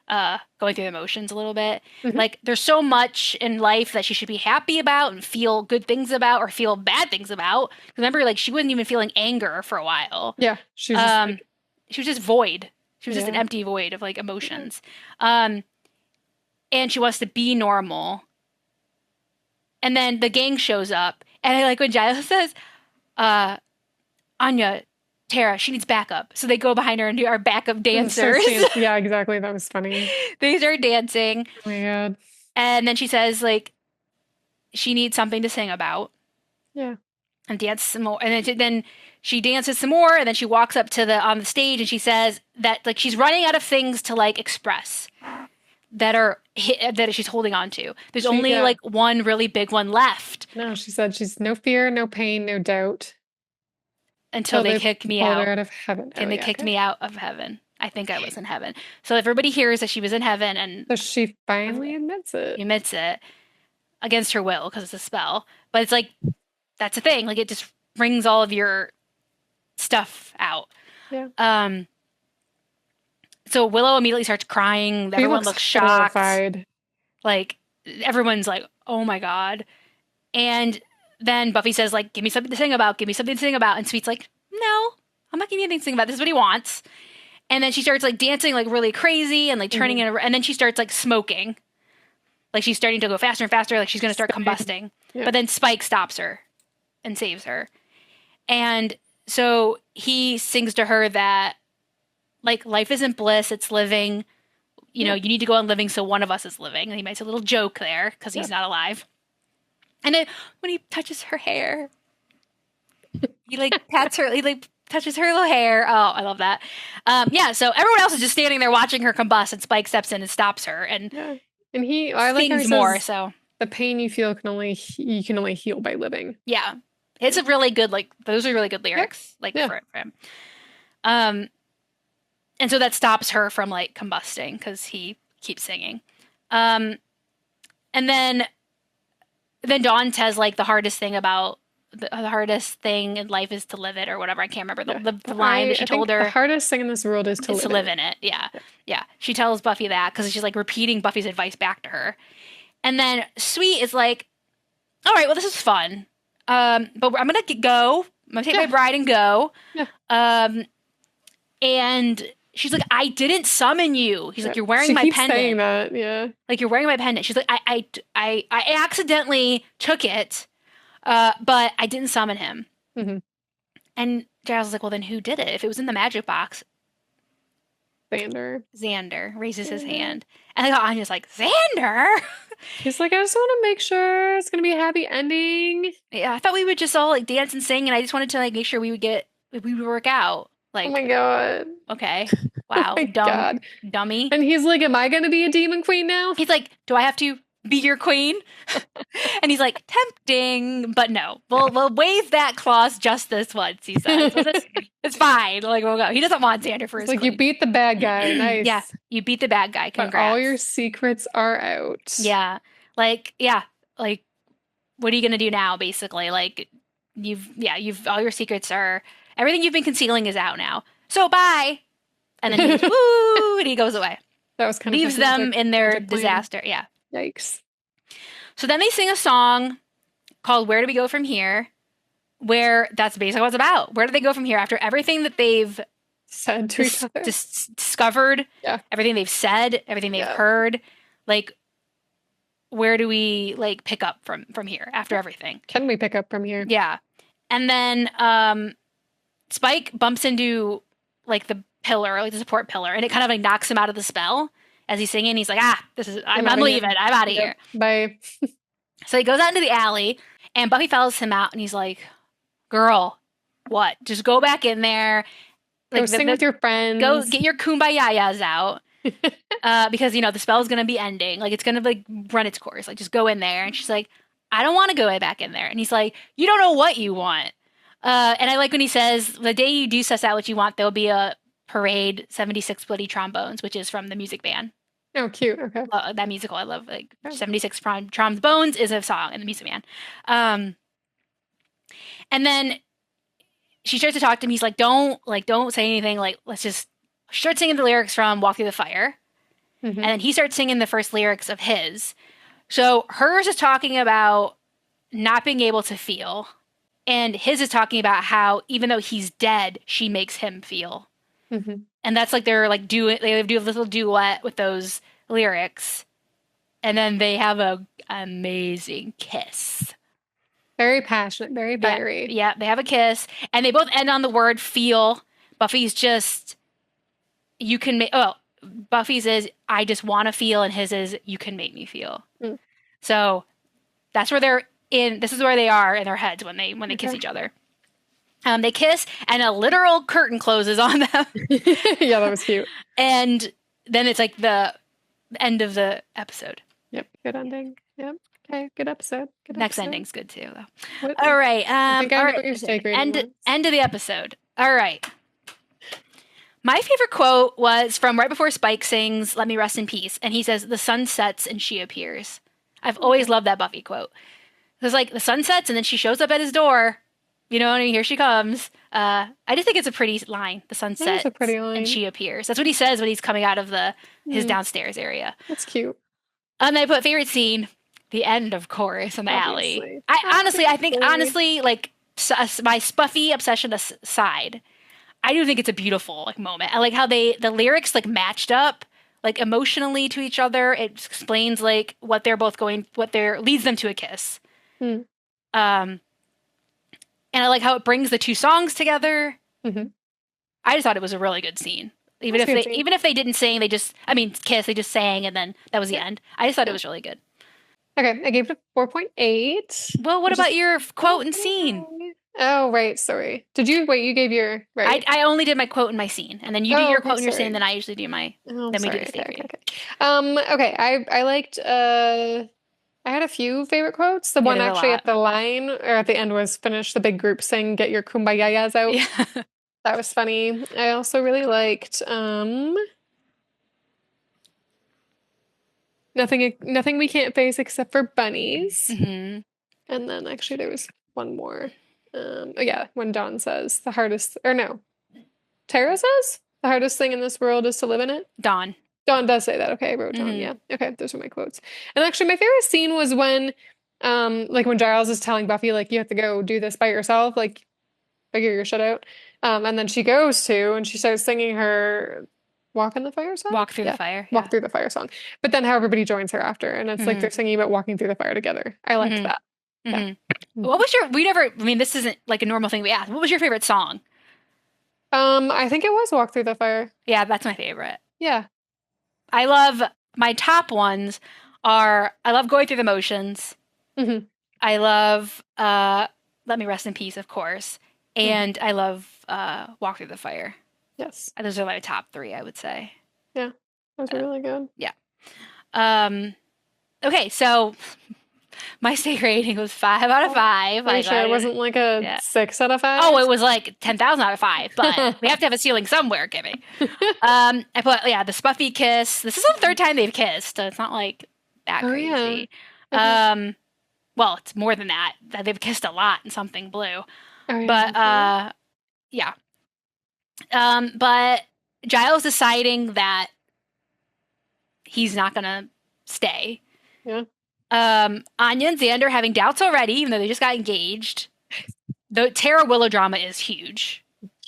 going through the motions a little bit. Mm-hmm. Like, there's so much in life that she should be happy about and feel good things about or feel bad things about. Remember, like, she wasn't even feeling anger for a while. Yeah. She was just void. She was just an empty void of, like, emotions. And she wants to be normal. And then the gang shows up. And I like when Giles says, Anya, Tara, she needs backup. So they go behind her and do our backup dancers. Yeah, exactly. That was funny. They start dancing. Oh my God. And then she says, like, she needs something to sing about. Yeah. And dance some more. And then she dances some more, and then she walks up to on the stage, and she says that like she's running out of things to like express that she's holding on to. There's only like one really big one left. No, she said she's no fear, no pain, no doubt. Until they kick me out. Her out of heaven. And they kicked me out of heaven. I think I was in heaven. So everybody hears that she was in heaven, and so she finally admits it. She admits it against her will because it's a spell. But it's like that's the thing. Like it just brings all of your stuff out. Yeah. So Willow immediately starts crying. Everyone looks shocked. Horrified. Like everyone's like, "Oh my god!" And then Buffy says, "Like, give me something to sing about. Give me something to sing about." And Sweet's like, "No, I'm not giving you anything to sing about. This is what he wants." And then she starts like dancing like really crazy and like turning in. And then she starts like smoking. Like she's starting to go faster and faster. Like she's going to start combusting. Yeah. But then Spike stops her and saves her. And so he sings to her that like life isn't bliss, it's living. You know, you need to go on living so one of us is living. And he makes a little joke there because he's not alive. And then when he touches her hair, he like pats her, he like touches her little hair. Oh, I love that. So everyone else is just standing there watching her combust, and Spike steps in and stops her. And I like how he more. Says, so the pain you feel can only heal by living. Yeah, it's a really good those are really good lyrics for him. And so that stops her from like combusting because he keeps singing. And then Dawn says like the hardest thing in life is to live it or whatever. I can't remember the line that she told her. The hardest thing in this world is to live in it. Yeah. She tells Buffy that because she's like repeating Buffy's advice back to her. And then Sweet is like, all right, well, this is fun. But I'm going to go. I'm going to take my bride and go. Yeah. And she's like, I didn't summon you. He's like, you're wearing my pendant. Saying that, yeah. Like, you're wearing my pendant. She's like, I accidentally took it, but I didn't summon him. Mm-hmm. And Giles was like, well, then who did it? If it was in the magic box. Xander raises his hand. And I thought, I'm just like, Xander? He's like, I just want to make sure it's going to be a happy ending. Yeah, I thought we would just all like dance and sing, and I just wanted to like make sure we would work out. Like, oh my god. Okay. Wow. Oh dummy. And he's like, am I going to be a demon queen now? He's like, do I have to be your queen? And he's like, tempting, but no. We'll waive that clause just this once, he says. It's fine. Like, we'll go. He doesn't want Xander for his queen. You beat the bad guy. Nice. Yeah, you beat the bad guy. Congrats. But all your secrets are out. Yeah. Like, what are you going to do now, basically? Like, all your secrets are, everything you've been concealing is out now. So bye. And then he goes, woo, and he goes away. That was kind of leaves them in their disaster. Yeah. Yikes. So then they sing a song called Where Do We Go From Here? Where that's basically what it's about. Where do they go from here after everything that they've said to each other? Discovered, everything they've said, everything they've heard. Like, where do we like pick up from here after everything? Can we pick up from here? Yeah. And then Spike bumps into like the pillar, like the support pillar, and it kind of like knocks him out of the spell as he's singing. He's like, I'm leaving. I'm out of here. Bye. So he goes out into the alley, and Buffy follows him out, and he's like, girl, what? Just go back in there. Like, go sing with your friends. Go get your kumbayayas out. Because, the spell is going to be ending. Like, it's going to like run its course. Like, just go in there. And she's like, I don't want to go back in there. And he's like, you don't know what you want. And I like when he says, the day you do suss out what you want, there'll be a parade, 76 Bloody Trombones, which is from the music band. Oh, cute. Okay. That musical I love. Like, 76 Trombones is a song in the music band. And then she starts to talk to him. He's like, don't say anything. Like, let's just start singing the lyrics from Walk Through the Fire. Mm-hmm. And then he starts singing the first lyrics of his. So hers is talking about not being able to feel. And his is talking about how even though he's dead, she makes him feel. Mm-hmm. And that's like they're like they do a little duet with those lyrics. And then they have a amazing kiss. Very passionate, very fiery. Yeah, they have a kiss. And they both end on the word feel. Buffy's just, you can make, Buffy's is, I just want to feel, and his is, you can make me feel. Mm. So that's where this is where they are in their heads when they kiss each other. They kiss, and a literal curtain closes on them. Yeah, that was cute. And then it's like the end of the episode. Yep, good ending. Yep. Okay, good episode. Good Next episode. ending's good too, though. What, All right. I think I all know right. what your steak rating was. End of the episode. All right. My favorite quote was from right before Spike sings "Let Me Rest in Peace," and he says, "The sun sets and she appears." I've always loved that Buffy quote. It's like the sun sets and then she shows up at his door, you know, and here she comes. I just think it's a pretty line. The sun sets a pretty line. and she appears. That's what he says when he's coming out of his downstairs area. That's cute. And I put favorite scene, the end, of course, in the alley. I think honestly, like my Buffy obsession aside, I do think it's a beautiful like moment. I like how the lyrics like matched up like emotionally to each other. It explains like what they're both going, leads them to a kiss. And I like how it brings the two songs together. I just thought it was a really good scene. Even if they didn't sing, kiss, they just sang and then that was the end. I just thought it was really good. Okay, I gave it a 4.8. Well, what about your quote and scene? Oh, right. Sorry. You gave your, right? I only did my quote and my scene, and then you do your quote and your scene, then I usually do my, then we do the theory. Okay. I liked, I had a few favorite quotes. The one actually at the line, or at the end was finish the big group sing, get your kumbayayas out. Yeah. That was funny. I also really liked, nothing we can't face except for bunnies. And then actually there was one more. When Dawn says Tara says the hardest thing in this world is to live in it. Dawn does say that. Okay, I wrote Dawn. Yeah. Okay, those are my quotes. And actually my favorite scene was when like when Giles is telling Buffy like you have to go do this by yourself, like figure your shit out. And then she goes to and she starts singing her Walk in the Fire song? Walk Through the Fire. Yeah. Walk Through the Fire song. But then how everybody joins her after. And it's like they're singing about walking through the fire together. I liked that. Yeah. What was this isn't like a normal thing we ask. What was your favorite song? I think it was Walk Through the Fire. Yeah, that's my favorite. Yeah. I love, my top ones I love Going Through the Motions. I love Let Me Rest in Peace, of course. And I love Walk Through the Fire. Yes. Those are my top three, I would say. Yeah. Those are really good. Yeah. Okay, so my steak rating was 5 out of 5. Are you sure it wasn't like a 6 out of 5? Oh, it was like 10,000 out of 5, but we have to have a ceiling somewhere, Kimmy. I put, the Spuffy kiss. This is the third time they've kissed, so it's not like that crazy. Yeah. Well, it's more than that. They've kissed a lot in Something Blue. But, yeah. But Giles deciding that he's not gonna stay. Yeah. Anya and Xander having doubts already, even though they just got engaged. The Tara Willow drama is huge.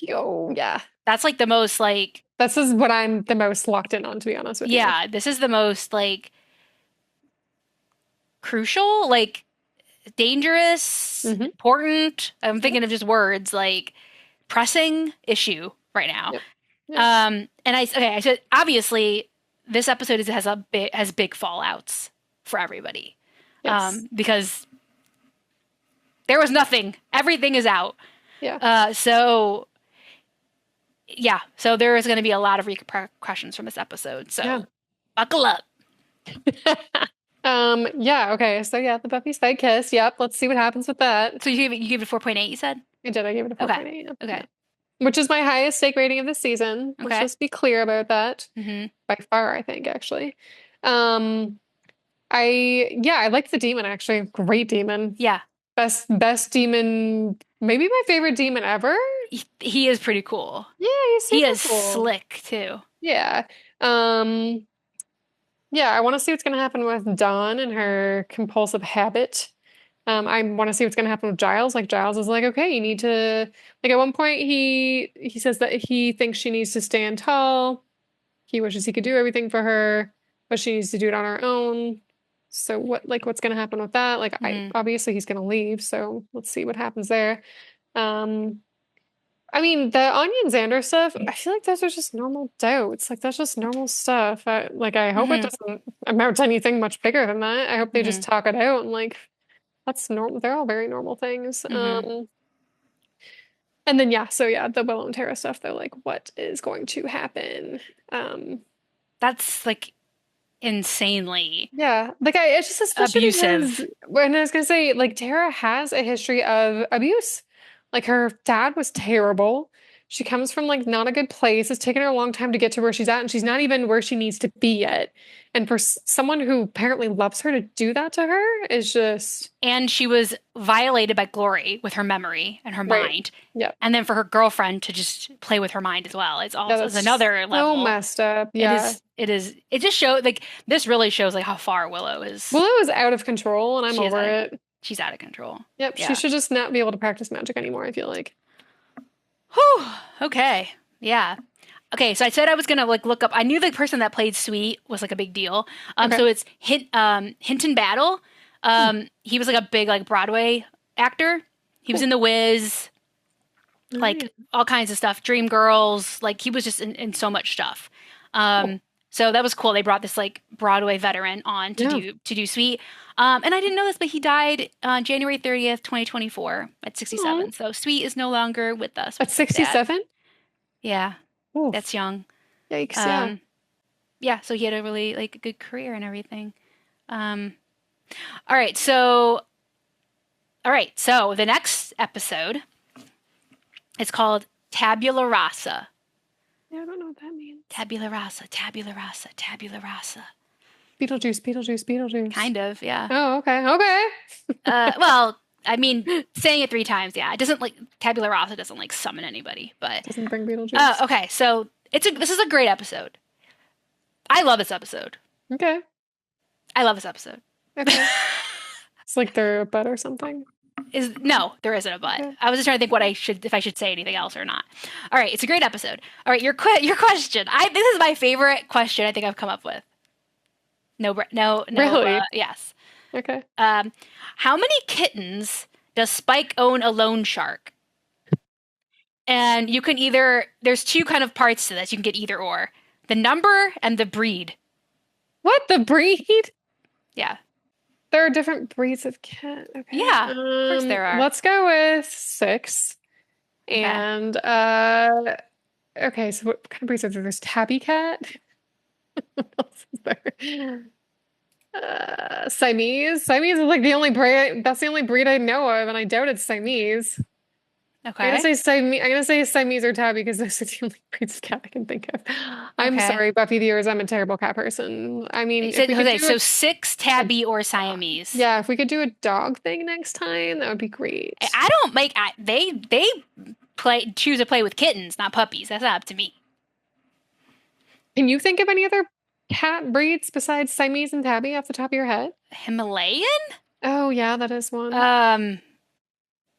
Oh, yeah. That's like the most like... This is what I'm the most locked in on, to be honest with you. Yeah, this is the most like crucial, like dangerous, important. I'm thinking of just words like pressing issue right now. Yep. Yep. And I said obviously this episode has big fallouts for everybody. Yes. Because there was nothing. Everything is out. Yeah. So there is going to be a lot of repercussions from this episode. So buckle up. Okay. So the Buffy Spike kiss. Yep. Let's see what happens with that. So you gave it a 4.8, you said? I did. I gave it a 4.8. Okay. Which is my highest stake rating of the season. Okay. Let's just be clear about that. By far, I think, actually. I liked the demon, actually. Great demon. Yeah. Best demon, maybe my favorite demon ever. He is pretty cool. Yeah, he is cool. Slick, too. Yeah. I want to see what's going to happen with Dawn and her compulsive habit. I want to see what's going to happen with Giles. Like, Giles is like, okay, you need to... Like, at one point, he says that he thinks she needs to stand tall. He wishes he could do everything for her, but she needs to do it on her own. So what's going to happen with that? Like, obviously he's going to leave, so let's see what happens there. I mean, the Anya and Xander stuff, I feel like those are just normal doubts. Like, that's just normal stuff. I hope it doesn't amount to anything much bigger than that. I hope they just talk it out and, like, that's normal. They're all very normal things. And And then the Will and Tara stuff though, like what is going to happen? That's like insanely like it's just especially abusive. because when I was gonna say like Tara has a history of abuse. Like her dad was terrible. She comes from like not a good place. It's taken her a long time to get to where she's at, and she's not even where she needs to be yet. And for someone who apparently loves her to do that to her is just. And she was violated by Glory with her memory and her mind. Yeah. And then for her girlfriend to just play with her mind as well. It's also another level. So messed up. Yeah. It is. It just shows like this really shows like how far Willow is. Willow is out of control, and I'm over it. She's out of control. Yep. Yeah. She should just not be able to practice magic anymore, I feel like. Whew. Okay. Yeah. Okay. So I said I was gonna like look up. I knew the person that played Sweet was like a big deal. So it's Hinton Battle. He was like a big like Broadway actor. He was in The Wiz, like all kinds of stuff. Dreamgirls. Like he was just in so much stuff. So that was cool. They brought this like Broadway veteran on to do Sweet. And I didn't know this, but he died on January 30th, 2024 at 67. Aww. So Sweet is no longer with us. At 67? Yeah. Oof. That's young. Yikes, yeah, so he had a really like good career and everything. All right, so the next episode is called Tabula Rasa. Yeah, I don't know what that means. Tabula Rasa, Tabula Rasa, Tabula Rasa. Beetlejuice. Kind of, yeah. Oh, okay. Well, I mean, saying it 3 times, yeah. It doesn't like Tabula Rasa doesn't like summon anybody, but doesn't bring Beetlejuice. Okay, so this is a great episode. I love this episode. Okay. I love this episode. Okay. It's like they're a butt or something. No, there isn't a butt. Okay. I was just trying to think if I should say anything else or not. All right, it's a great episode. All right, your question. This is my favorite question I think I've come up with. No. Really? Yes. Okay. How many kittens does Spike own a loan shark? And you can there's 2 kind of parts to this. You can get either or. The number and the breed. What? The breed? Yeah. There are different breeds of cat. Okay. Yeah, of course there are. Let's go with 6. Okay. And, okay, so what kind of breeds are there? There's tabby cat. What else is there? Siamese. Siamese is like the only breed. That's the only breed I know of, and I doubt it's Siamese. Okay. I'm gonna say Siamese or tabby because those are the only breeds of cat I can think of. I'm sorry, Buffy viewers. I'm a terrible cat person. I mean, so 6 tabby or Siamese. Yeah, if we could do a dog thing next time, that would be great. They choose to play with kittens, not puppies. That's not up to me. Can you think of any other cat breeds besides Siamese and tabby off the top of your head? Himalayan? Oh yeah, that is one.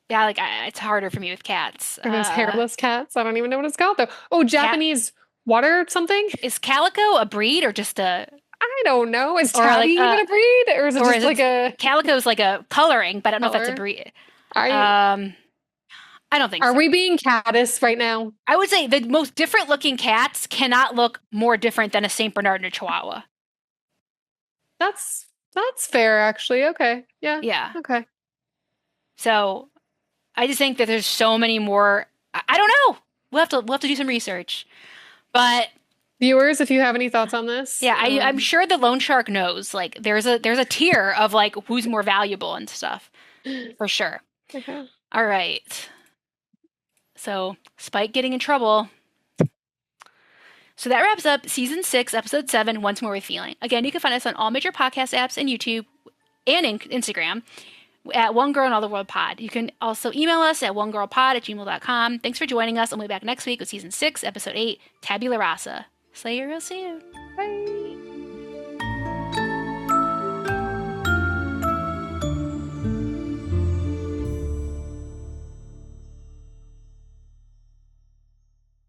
Yeah, like it's harder for me with cats. Are those hairless cats? I don't even know what it's called though. Oh, Japanese water something? Is calico a breed or just a? I don't know. Is tabby even a breed, or is it just like a? Calico's like a coloring, but I don't know if that's a breed. I don't think. Are we being caddis right now? I would say the most different looking cats cannot look more different than a Saint Bernard and a Chihuahua. That's fair, actually. Okay. Yeah. Yeah. Okay. So, I just think that there's so many more. I don't know. We'll have to do some research. But viewers, if you have any thoughts on this, yeah, I'm sure the loan shark knows. Like, there's a tier of like who's more valuable and stuff, for sure. Okay. All right. So Spike getting in trouble. So that wraps up season 6, episode 7. Once More with Feeling. Again, you can find us on all major podcast apps and YouTube and Instagram. At One Girl in All the World Pod. You can also email us at onegirlpod@gmail.com. Thanks for joining us, and we'll be back next week with season 6, episode 8, Tabula Rasa. Slayer, we'll see you. Bye.